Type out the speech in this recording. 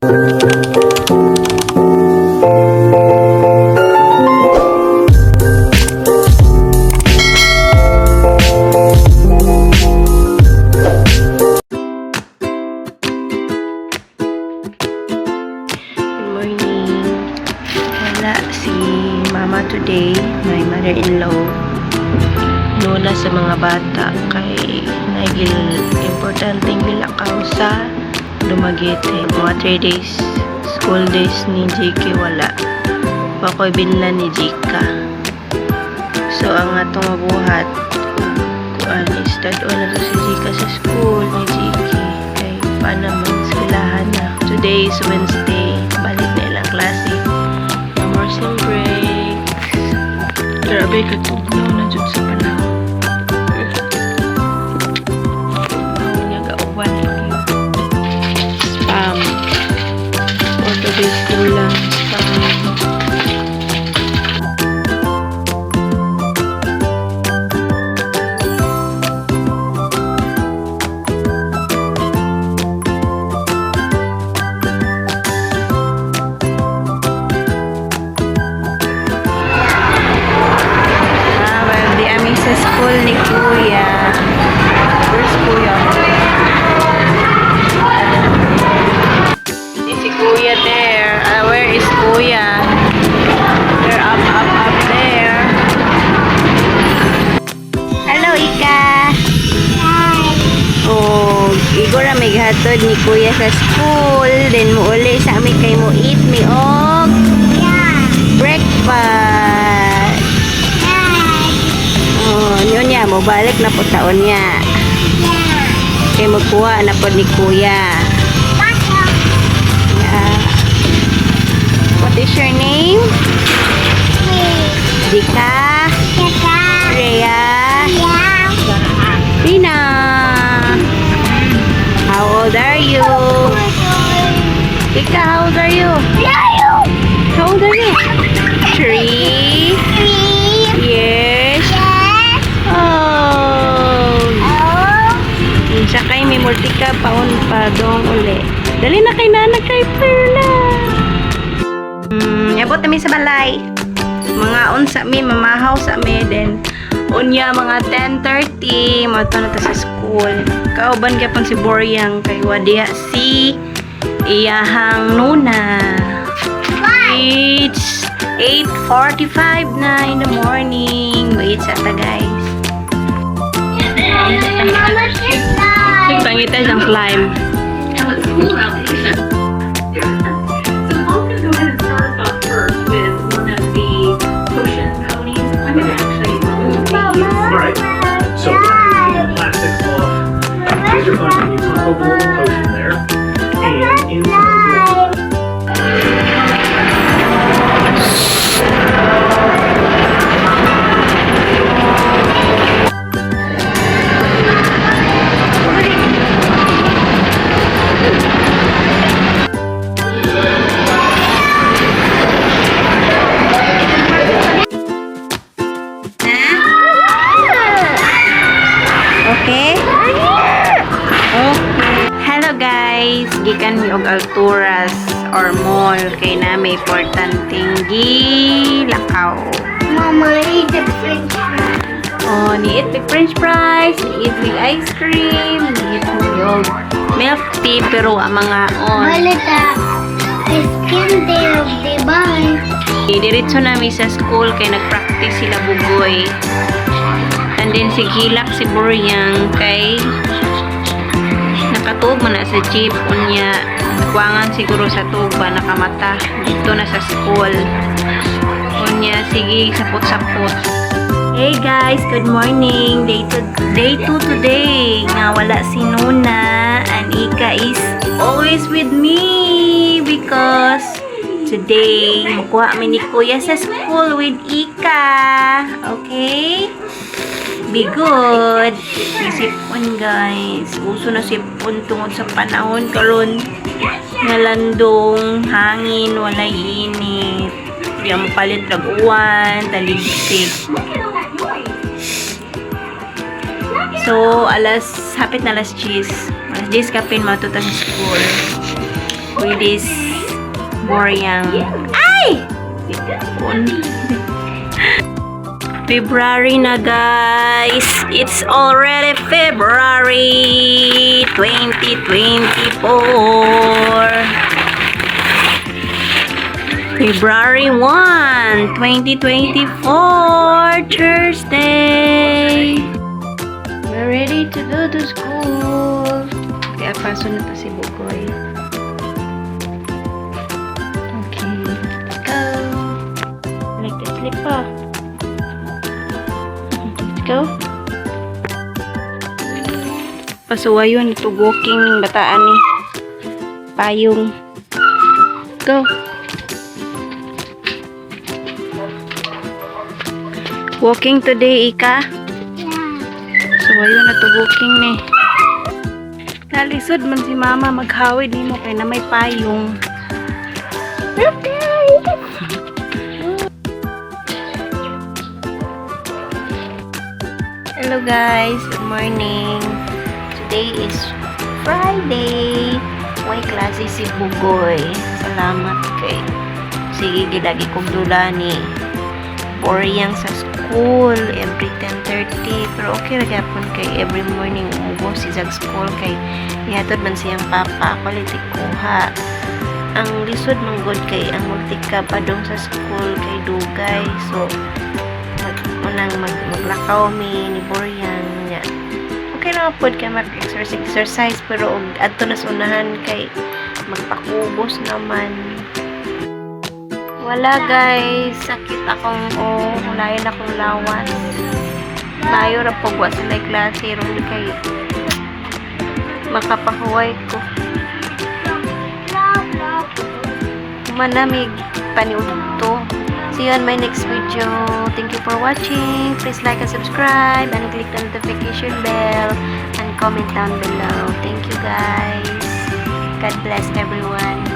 Si mama today, my mother-in-law, nuna sa mga bata kay nagil importanteng bilakaw sa Dumaguete. Mga 3 days school days ni JK wala pa ko'y binlan ni Jika. So ang atong mabuhat kuan start na to si Jika sa school ni JK kay naman silahan na. Today is Wednesday, balik na ilang klase. Some breaks. Grabe katugnaw na dyan sa panahon. Panahon niya gauban. Spam. Or today school lang. Spam. School ni Kuya. Where's Kuya? Si Kuya there. Where is Kuya? They're up there. Hello, Ika. Hi. Oh, igor na may hatod ni Kuya sa school. Then mo uli sa amin kay mo eat me og breakfast. Yun niya, mabalik na po taon niya. Kaya magkuha na po ni Kuya. Yeah. What is your name? Dika? Rhea? Rina? How old are you? Dika, how old are you? How old are you? 3 years. Sakay may multika paon pa dong uli. Dali na kay nana kay Perla. Abot na mi sa balay. Mga unsa mi mamahaw sa mi then unya mga 10:30 mato na ta sa school. Kauban gyapon si Boryang kay wadiha si iyahang nuna. It's 8:45 na in the morning. Wait sa ta guys. Pangita siyang climb. So I'm going to go ahead and start us off first with one of the potion ponies. I'm going to actually remove these. Alright, so the plastic off. Here's your button. You pop open a little potion there. And inside Okay? Oh. Hello guys, gikan mi og Alturas or mall kay na may importanteng gilakaw. Mama, eat the French fries. Oh, ni-eat with french fries, ni-eat with ice cream, ni-eat with milk tea pero ang mga Malita, skin there, diba? Diretso namin sa school kay nag-practice sila bugoy. And then si Hilak si Boryang kay nakatug man na sa jeep unya kuwangan siguro sa tuba nakamata dito na sa school unya sige sapot-sapot. Hey guys, good morning. Day 2 today nga wala si Nuna and Ika is always with me because today makuha kami ni Kuya sa school with Ika. Okay? Be good. May sipon guys. Uso na sipon tungod sa panahon karon nga landong, hangin, walay init. Diyan mo palit raguan, taligsik. So, hapit na alas 10. Alas 10 kapin matuta sa school. with this Boryang. Ay! February na guys. It's already February 2024. February 1, 2024, Thursday. We're ready to go to school. Kaya paso na to si Bugoy. Okay, let's go. Like to sleep pa. Let's go. Pasuwayon ito walking bataan ni payong. Go. Walking today, Ika. So, ayun na to walking ni. Nalisod man si mama maghawid nimo kay na may payong. Hello guys, good morning. Today is Friday. May klase si Bugoy. Salamat kay sige gidagi kog dula ni Boryang sa school every 10:30 pero okay ra gyapon kay every morning umubo si sa school kay ihatod man siyang papa quality kuha ang lisod man good kay ang multika padong sa school kay dugay so maglakaw mi ni Boryang nya okay ra pod kay mag-exercise pero og adto na sunahan kay magpakubos naman. Wala guys, sakit akong hulayan akong lawan. Layo ra pagwa sa may klase ron kay makapahuway ko. Manamig paniud to. See you on my next video. Thank you for watching. Please like and subscribe and click the notification bell and comment down below. Thank you guys. God bless everyone.